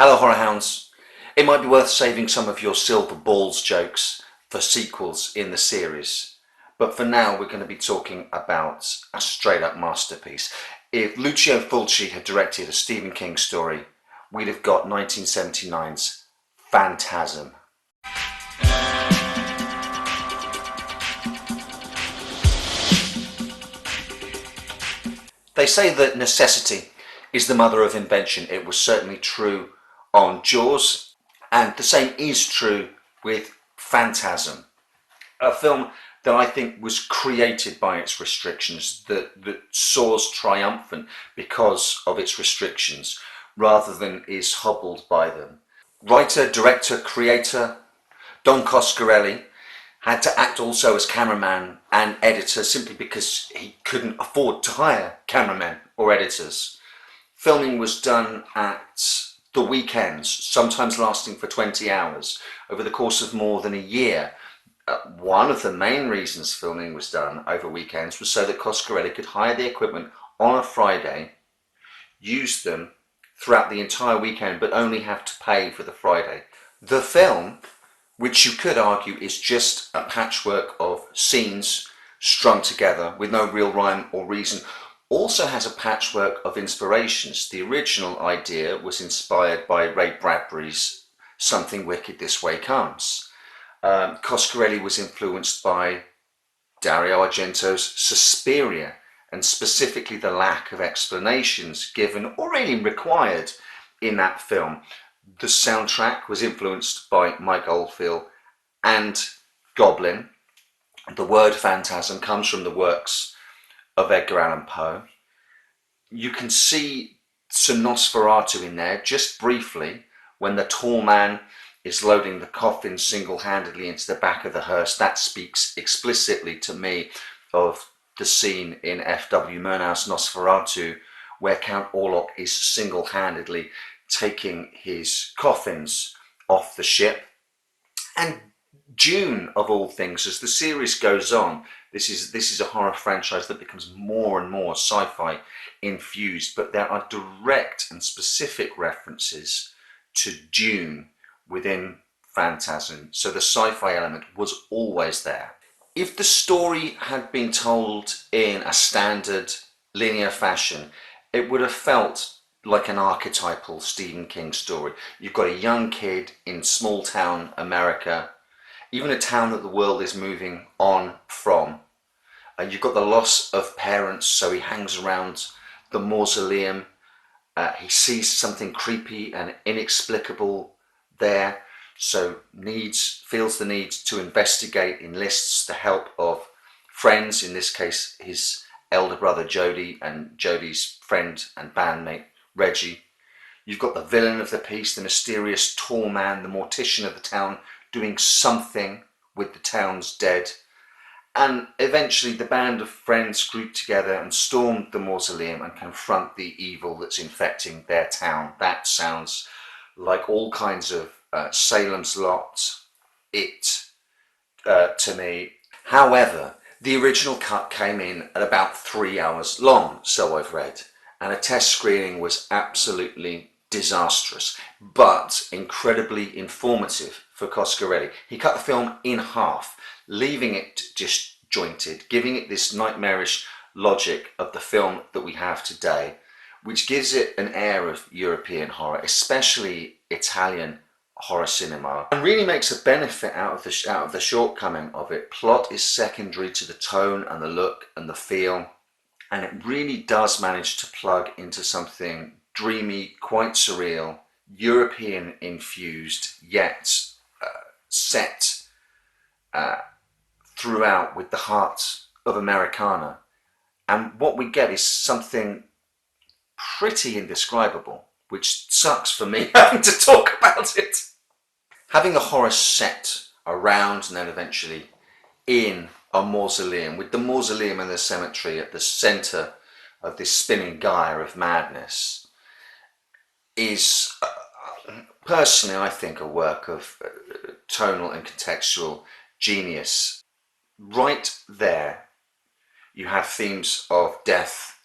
Hello horror hounds. It might be worth saving some of your silver balls jokes for sequels in the series, but for now we're going to be talking about a straight up masterpiece. If Lucio Fulci had directed a Stephen King story, we'd have got 1979's Phantasm. They say that necessity is the mother of invention. It was certainly true on Jaws, and the same is true with Phantasm, a film that I think was created by its restrictions, that soars triumphant because of its restrictions, rather than is hobbled by them. Writer, director, creator Don Coscarelli had to act also as cameraman and editor simply because he couldn't afford to hire cameramen or editors. Filming was done at the weekends, sometimes lasting for 20 hours, over the course of more than a year. One of the main reasons filming was done over weekends was so that Coscarelli could hire the equipment on a Friday, use them throughout the entire weekend, but only have to pay for the Friday. The film, which you could argue is just a patchwork of scenes strung together with no real rhyme or reason, also has a patchwork of inspirations. The original idea was inspired by Ray Bradbury's Something Wicked This Way Comes. Coscarelli was influenced by Dario Argento's Suspiria, and specifically the lack of explanations given or really required in that film. The soundtrack was influenced by Mike Oldfield and Goblin. The word phantasm comes from the works of Edgar Allan Poe. You can see some Nosferatu in there, just briefly, when the tall man is loading the coffin single-handedly into the back of the hearse. That speaks explicitly to me of the scene in F.W. Murnau's Nosferatu, where Count Orlok is single-handedly taking his coffins off the ship. And Dune, of all things, as the series goes on, this is a horror franchise that becomes more and more sci-fi infused, but there are direct and specific references to Dune within Phantasm, so the sci-fi element was always there. If the story had been told in a standard linear fashion, it would have felt like an archetypal Stephen King story. You've got a young kid in small town America, even a town that the world is moving on from. You've got the loss of parents, so he hangs around the mausoleum. He sees something creepy and inexplicable there, so feels the need to investigate, enlists the help of friends, in this case his elder brother Jody and Jody's friend and bandmate Reggie. You've got the villain of the piece, the mysterious tall man, the mortician of the town, doing something with the town's dead. And eventually the band of friends group together and storm the mausoleum and confront the evil that's infecting their town. That sounds like all kinds of Salem's Lot, It, to me. However, the original cut came in at about 3 hours long, so I've read, and a test screening was absolutely disastrous, but incredibly informative for Coscarelli. He cut the film in half, leaving it disjointed, giving it this nightmarish logic of the film that we have today, which gives it an air of European horror, especially Italian horror cinema, and really makes a benefit out of the shortcoming of it. Plot is secondary to the tone and the look and the feel, and it really does manage to plug into something dreamy, quite surreal, European infused, yet set throughout with the heart of Americana. And what we get is something pretty indescribable, which sucks for me having to talk about it. Having the horror set around and then eventually in a mausoleum, with the mausoleum and the cemetery at the centre of this spinning gyre of madness, is personally, I think, a work of tonal and contextual genius. Right there, you have themes of death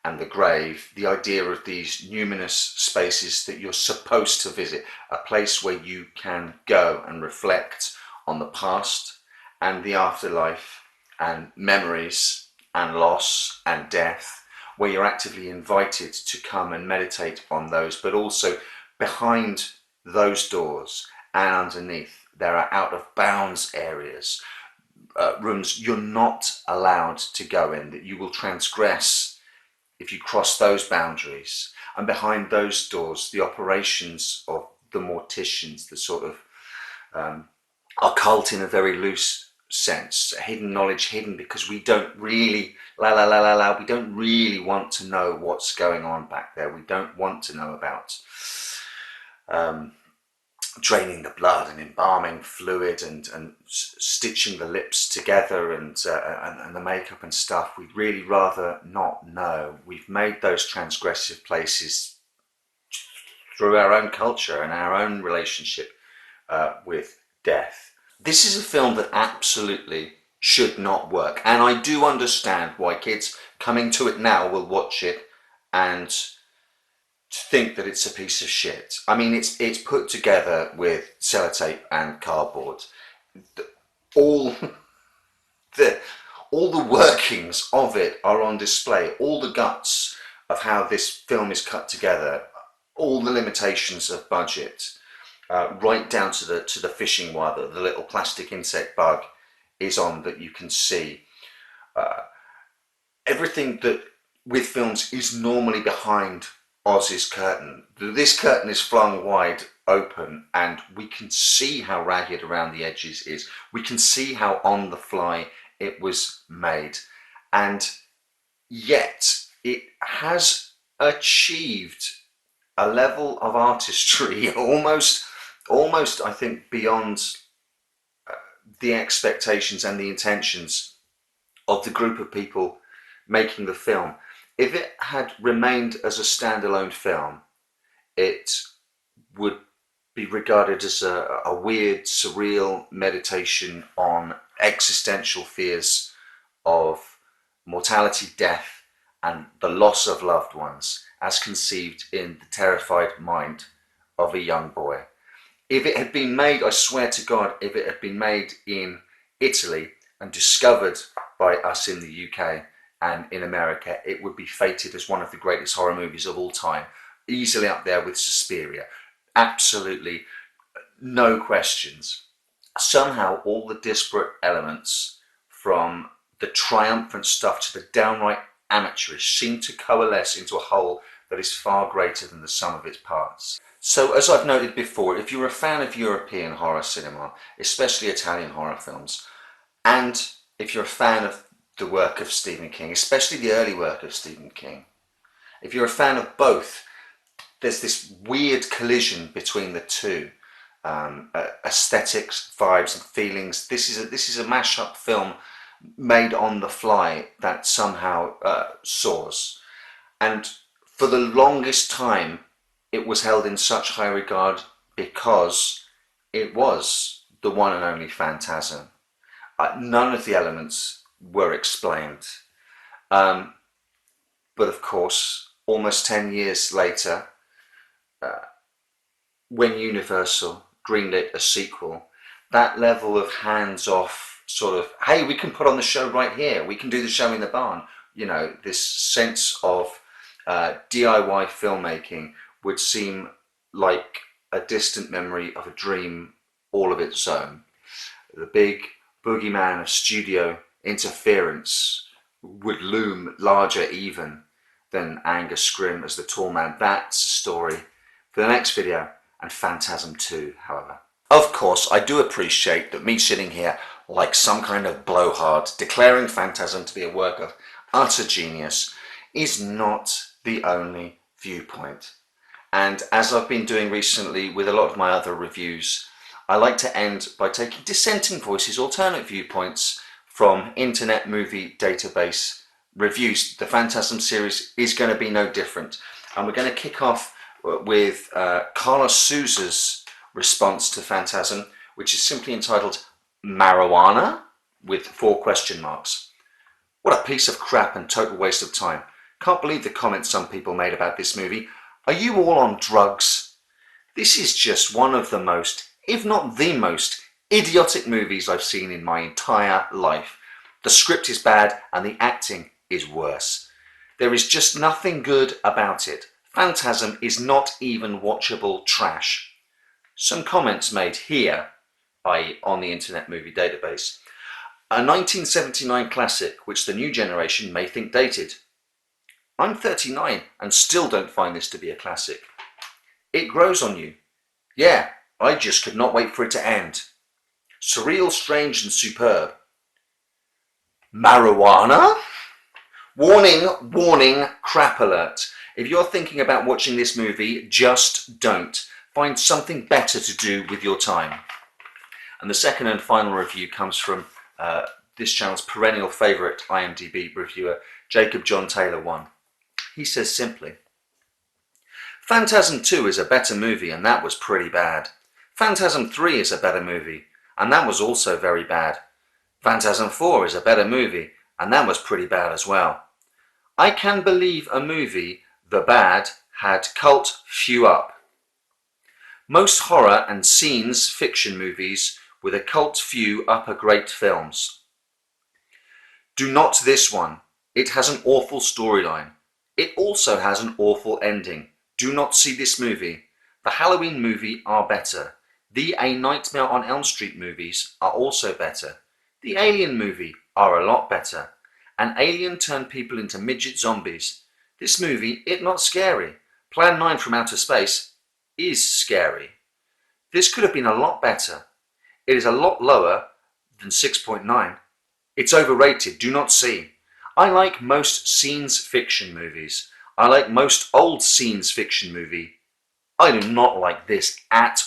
and the grave, the idea of these numinous spaces that you're supposed to visit, a place where you can go and reflect on the past and the afterlife and memories and loss and death, where you're actively invited to come and meditate on those, but also behind those doors and underneath there are out of bounds areas, rooms you're not allowed to go in, that you will transgress if you cross those boundaries. And behind those doors, the operations of the morticians, the sort of occult in a very loose sense, hidden knowledge, hidden because we don't really, we don't really want to know what's going on back there. We don't want to know about draining the blood and embalming fluid and stitching the lips together and the makeup and stuff. We'd really rather not know. We've made those transgressive places through our own culture and our own relationship with death. This is a film that absolutely should not work, and I do understand why kids coming to it now will watch it and think that it's a piece of shit. I mean, it's put together with sellotape and cardboard. All all the workings of it are on display. All the guts of how this film is cut together. All the limitations of budget, right down to the fishing wire that the little plastic insect bug is on that you can see. Everything that with films is normally behind Oz's curtain. This curtain is flung wide open and we can see how ragged around the edges is. We can see how on the fly it was made, and yet it has achieved a level of artistry almost I think beyond the expectations and the intentions of the group of people making the film. If it had remained as a standalone film, it would be regarded as a weird, surreal meditation on existential fears of mortality, death, and the loss of loved ones, as conceived in the terrified mind of a young boy. If it had been made, I swear to God, if it had been made in Italy and discovered by us in the UK and in America, it would be fated as one of the greatest horror movies of all time, easily up there with Suspiria. Absolutely no questions. Somehow all the disparate elements, from the triumphant stuff to the downright amateurish, seem to coalesce into a whole that is far greater than the sum of its parts. So, as I've noted before, if you're a fan of European horror cinema, especially Italian horror films, and if you're a fan of the work of Stephen King, especially the early work of Stephen King, if you're a fan of both, there's this weird collision between the two. Aesthetics, vibes and feelings. This is a mashup film made on the fly that somehow soars. And for the longest time it was held in such high regard because it was the one and only Phantasm. None of the elements were explained. But of course, almost 10 years later, when Universal greenlit a sequel, that level of hands-off sort of, hey, we can put on the show right here, we can do the show in the barn, you know, this sense of DIY filmmaking would seem like a distant memory of a dream all of its own. The big boogeyman of studio interference would loom larger even than Angus Scrimm as the tall man. That's a story for the next video, and Phantasm 2, however. Of course, I do appreciate that me sitting here like some kind of blowhard declaring Phantasm to be a work of utter genius is not the only viewpoint. And as I've been doing recently with a lot of my other reviews, I like to end by taking dissenting voices, alternate viewpoints from Internet Movie Database reviews. The Phantasm series is going to be no different. And we're going to kick off with Carlos Souza's response to Phantasm, which is simply entitled Marijuana with 4 question marks. What a piece of crap and total waste of time. Can't believe the comments some people made about this movie. Are you all on drugs? This is just one of the most, if not the most, idiotic movies I've seen in my entire life. The script is bad and the acting is worse. There is just nothing good about it. Phantasm is not even watchable trash. Some comments made here, i.e. on the Internet Movie Database. A 1979 classic which the new generation may think dated. I'm 39 and still don't find this to be a classic. It grows on you. Yeah, I just could not wait for it to end. Surreal, strange and superb. Marijuana? Warning, warning, crap alert. If you're thinking about watching this movie, just don't. Find something better to do with your time. And the second and final review comes from this channel's perennial favourite IMDb reviewer, Jacob John Taylor 1. He says simply, Phantasm 2 is a better movie and that was pretty bad. Phantasm 3 is a better movie and that was also very bad. Phantasm 4 is a better movie and that was pretty bad as well. I can believe a movie, The Bad, had cult few up. Most horror and scenes fiction movies with a cult few up are great films. Do not this one. It has an awful storyline. It also has an awful ending. Do not see this movie. The Halloween movie are better. The A Nightmare on Elm Street movies are also better. The Alien movie are a lot better. An alien turned people into midget zombies. This movie, it not scary. Plan 9 from Outer Space is scary. This could have been a lot better. It is a lot lower than 6.9. It's overrated, do not see. I like most scenes fiction movies. I like most old scenes fiction movie. I do not like this at